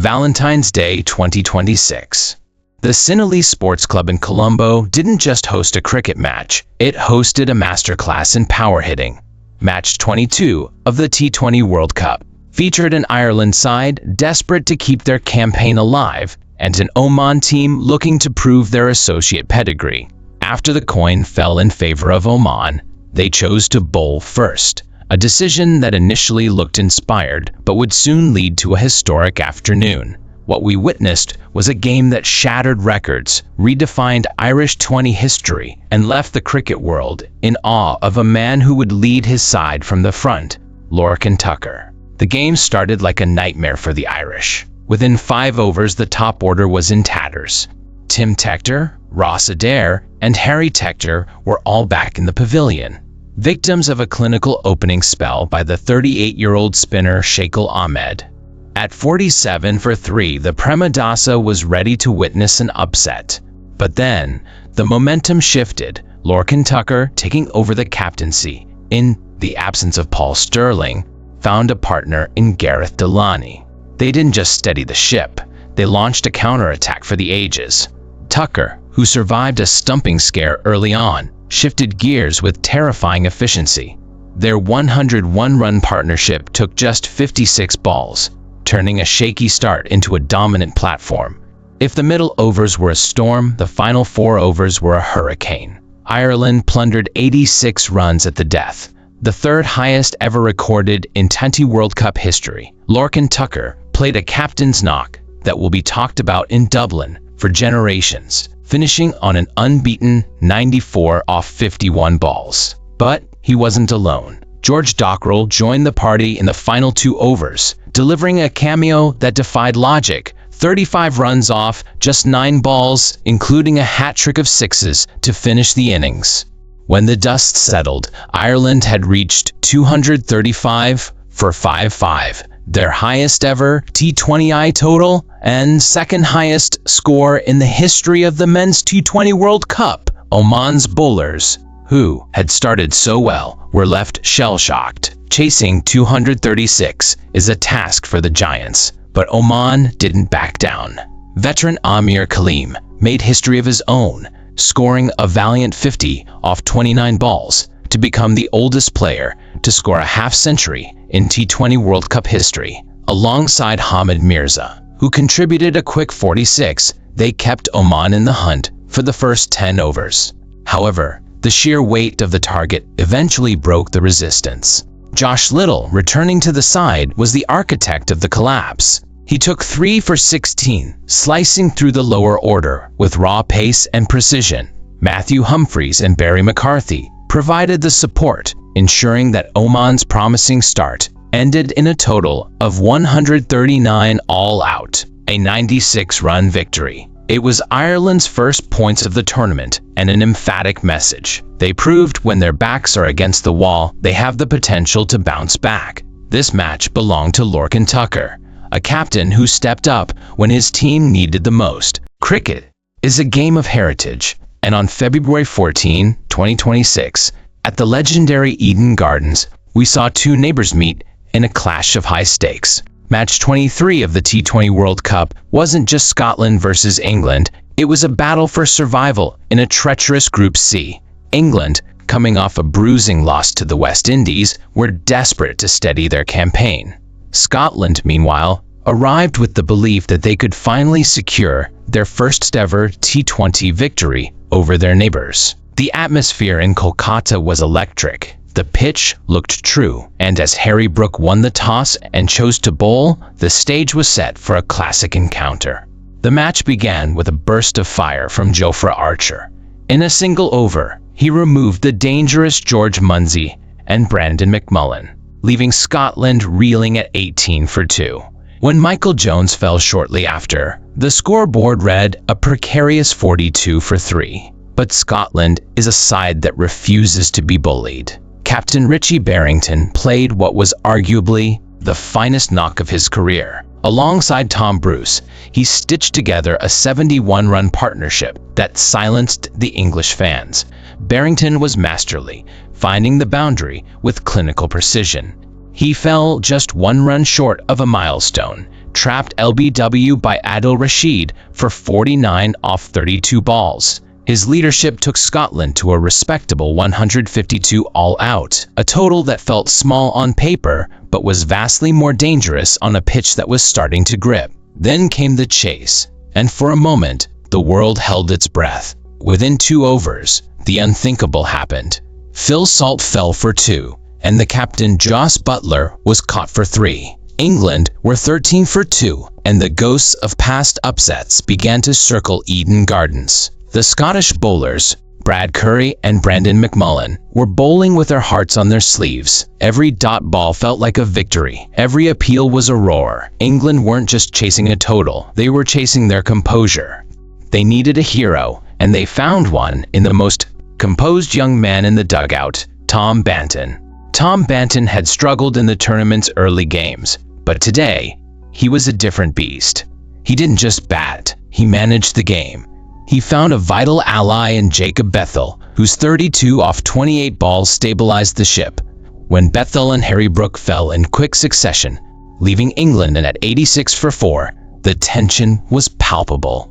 Valentine's Day 2026. The Sinhalese Sports Club in Colombo didn't just host a cricket match, it hosted a masterclass in power hitting. Match 22 of the T20 World Cup featured an Ireland side desperate to keep their campaign alive and an Oman team looking to prove their associate pedigree. After the coin fell in favor of Oman, they chose to bowl first, a decision that initially looked inspired but would soon lead to a historic afternoon. What we witnessed was a game that shattered records, redefined Irish 20 history, and left the cricket world in awe of a man who would lead his side from the front, Lorcan Tucker. The game started like a nightmare for the Irish. Within 5 overs, the top order was in tatters. Tim Tector, Ross Adair, and Harry Tector were all back in the pavilion, victims of a clinical opening spell by the 38-year-old spinner Shaikh Ahmed. At 47 for 3, the Prema Dasa was ready to witness an upset. But then, the momentum shifted, Lorcan Tucker, taking over the captaincy, in the absence of Paul Stirling, found a partner in Gareth Delany. They didn't just steady the ship, they launched a counterattack for the ages. Tucker, who survived a stumping scare early on, shifted gears with terrifying efficiency. Their 101-run partnership took just 56 balls, turning a shaky start into a dominant platform. If the middle overs were a storm, the final 4 overs were a hurricane. Ireland plundered 86 runs at the death, the third highest ever recorded in T20 World Cup history. Lorcan Tucker played a captain's knock that will be talked about in Dublin for generations, finishing on an unbeaten 94 off 51 balls. But he wasn't alone. George Dockrell joined the party in the final 2 overs, delivering a cameo that defied logic. 35 runs off just 9 balls, including a hat-trick of 6s to finish the innings. When the dust settled, Ireland had reached 235 for 5-5, their highest ever T20I total and second highest score in the history of the men's T20 World Cup. Oman's bowlers, who had started so well, were left shell-shocked. Chasing 236 is a task for the Giants, but Oman didn't back down. Veteran Amir Khalim made history of his own, scoring a valiant 50 off 29 balls to become the oldest player to score a half-century in T20 World Cup history. Alongside Hamid Mirza, who contributed a quick 46, they kept Oman in the hunt for the first 10 overs. However, the sheer weight of the target eventually broke the resistance. Josh Little, returning to the side, was the architect of the collapse. He took 3 for 16, slicing through the lower order with raw pace and precision. Matthew Humphreys and Barry McCarthy provided the support, ensuring that Oman's promising start ended in a total of 139 all out, a 96-run victory. It was Ireland's first points of the tournament and an emphatic message. They proved when their backs are against the wall, they have the potential to bounce back. This match belonged to Lorcan Tucker, a captain who stepped up when his team needed the most. Cricket is a game of heritage, and on February 14, 2026, at the legendary Eden Gardens, we saw 2 neighbors meet in a clash of high stakes. Match 23 of the T20 World Cup wasn't just Scotland versus England, it was a battle for survival in a treacherous Group C. England, coming off a bruising loss to the West Indies, were desperate to steady their campaign. Scotland, meanwhile, arrived with the belief that they could finally secure their first ever T20 victory over their neighbors. The atmosphere in Kolkata was electric. The pitch looked true, and as Harry Brook won the toss and chose to bowl, the stage was set for a classic encounter. The match began with a burst of fire from Jofra Archer. In a single over, he removed the dangerous George Munsey and Brandon McMullen, leaving Scotland reeling at 18 for 2. When Michael Jones fell shortly after, the scoreboard read a precarious 42 for 3. But Scotland is a side that refuses to be bullied. Captain Richie Barrington played what was arguably the finest knock of his career. Alongside Tom Bruce, he stitched together a 71-run partnership that silenced the English fans. Barrington was masterly, finding the boundary with clinical precision. He fell just 1 run short of a milestone, trapped LBW by Adil Rashid for 49 off 32 balls. His leadership took Scotland to a respectable 152 all-out, a total that felt small on paper but was vastly more dangerous on a pitch that was starting to grip. Then came the chase, and for a moment, the world held its breath. Within 2 overs, the unthinkable happened. Phil Salt fell for 2, and the captain Jos Buttler was caught for 3. England were 13 for 2, and the ghosts of past upsets began to circle Eden Gardens. The Scottish bowlers, Brad Curry and Brandon McMullen, were bowling with their hearts on their sleeves. Every dot ball felt like a victory. Every appeal was a roar. England weren't just chasing a total, they were chasing their composure. They needed a hero, and they found one in the most composed young man in the dugout, Tom Banton. Tom Banton had struggled in the tournament's early games, but today, he was a different beast. He didn't just bat, he managed the game. He found a vital ally in Jacob Bethel, whose 32 off 28 balls stabilized the ship. When Bethel and Harry Brook fell in quick succession, leaving England at 86 for 4, the tension was palpable.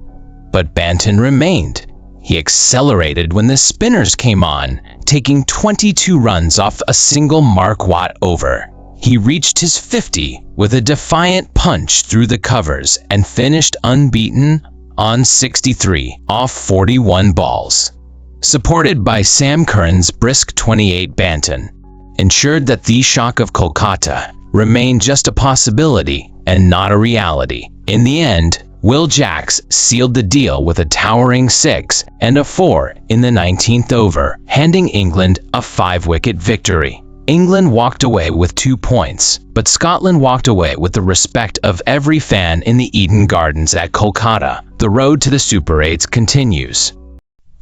But Banton remained. He accelerated when the spinners came on, taking 22 runs off a single Mark Watt over. He reached his 50 with a defiant punch through the covers and finished unbeaten on 63 off 41 balls. Supported by Sam Curran's brisk 28, Banton ensured that the shock of Kolkata remained just a possibility and not a reality. In the end, Will Jacks sealed the deal with a towering 6 and a 4 in the 19th over, handing England a 5-wicket victory. England walked away with 2 points, but Scotland walked away with the respect of every fan in the Eden Gardens at Kolkata. The road to the Super 8s continues.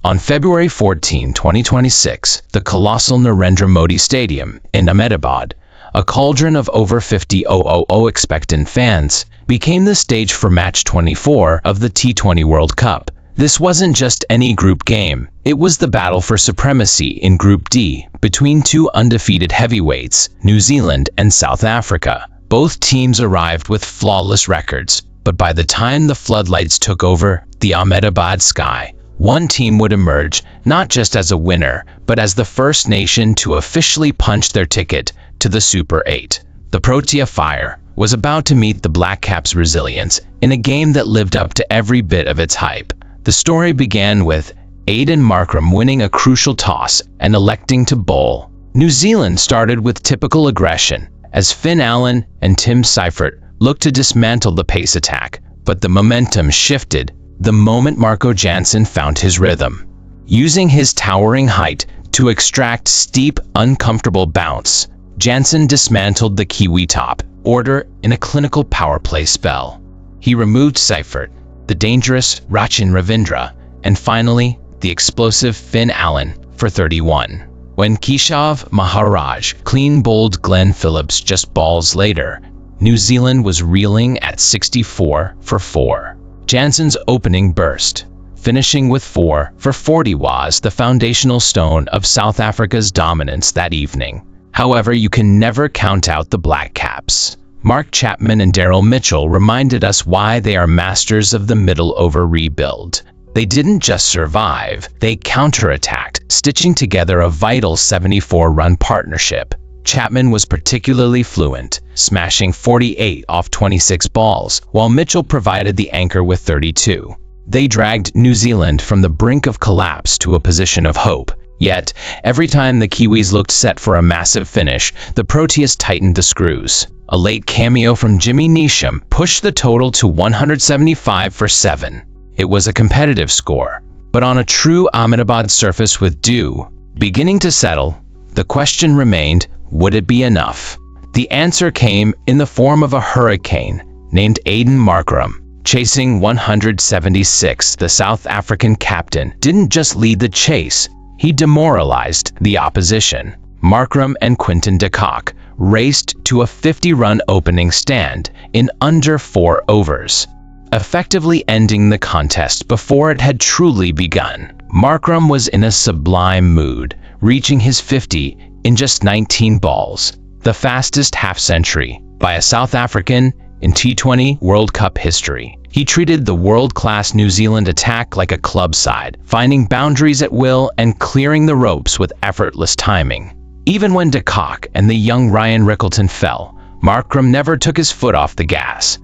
On February 14, 2026, the colossal Narendra Modi Stadium in Ahmedabad, a cauldron of over 50,000 expectant fans, became the stage for match 24 of the T20 World Cup. This wasn't just any group game, it was the battle for supremacy in Group D between 2 undefeated heavyweights, New Zealand and South Africa. Both teams arrived with flawless records, but by the time the floodlights took over the Ahmedabad sky, one team would emerge not just as a winner, but as the first nation to officially punch their ticket to the Super 8. The Protea Fire was about to meet the Black Caps' resilience in a game that lived up to every bit of its hype. The story began with Aidan Markram winning a crucial toss and electing to bowl. New Zealand started with typical aggression as Finn Allen and Tim Seifert looked to dismantle the pace attack, but the momentum shifted the moment Marco Jansen found his rhythm. Using his towering height to extract steep, uncomfortable bounce, Jansen dismantled the Kiwi top order in a clinical power play spell. He removed Seifert, the dangerous Rachin Ravindra, and finally, the explosive Finn Allen for 31. When Keshav Maharaj clean-bowled Glenn Phillips just balls later, New Zealand was reeling at 64 for 4. Jansen's opening burst, finishing with 4 for 40, was the foundational stone of South Africa's dominance that evening. However, you can never count out the Black Caps. Mark Chapman and Daryl Mitchell reminded us why they are masters of the middle over rebuild. They didn't just survive, they counterattacked, stitching together a vital 74-run partnership. Chapman was particularly fluent, smashing 48 off 26 balls, while Mitchell provided the anchor with 32. They dragged New Zealand from the brink of collapse to a position of hope. Yet, every time the Kiwis looked set for a massive finish, the Proteas tightened the screws. A late cameo from Jimmy Neesham pushed the total to 175 for 7. It was a competitive score, but on a true Ahmedabad surface with dew beginning to settle, the question remained, would it be enough? The answer came in the form of a hurricane named Aidan Markram. Chasing 176, the South African captain didn't just lead the chase, he demoralized the opposition. Markram and Quinton de Kock raced to a 50-run opening stand in under 4 overs, effectively ending the contest before it had truly begun. Markram was in a sublime mood, reaching his 50 in just 19 balls, the fastest half-century by a South African in T20 World Cup history. He treated the world-class New Zealand attack like a club side, finding boundaries at will and clearing the ropes with effortless timing. Even when de Kock and the young Ryan Rickleton fell, Markram never took his foot off the gas.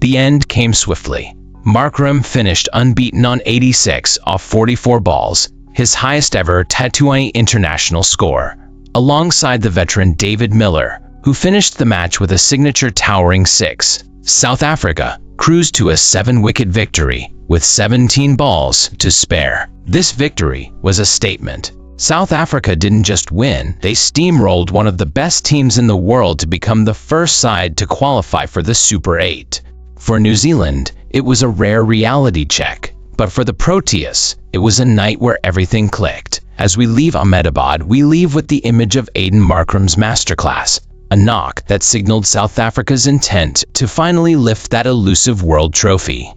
The end came swiftly. Markram finished unbeaten on 86 off 44 balls, his highest ever T20 international score, alongside the veteran David Miller, who finished the match with a signature towering 6. South Africa cruised to a 7-wicket victory with 17 balls to spare. This victory was a statement. South Africa didn't just win, they steamrolled one of the best teams in the world to become the first side to qualify for the Super 8. For New Zealand, it was a rare reality check. But for the Proteas, it was a night where everything clicked. As we leave Ahmedabad, we leave with the image of Aiden Markram's masterclass, a knock that signaled South Africa's intent to finally lift that elusive world trophy.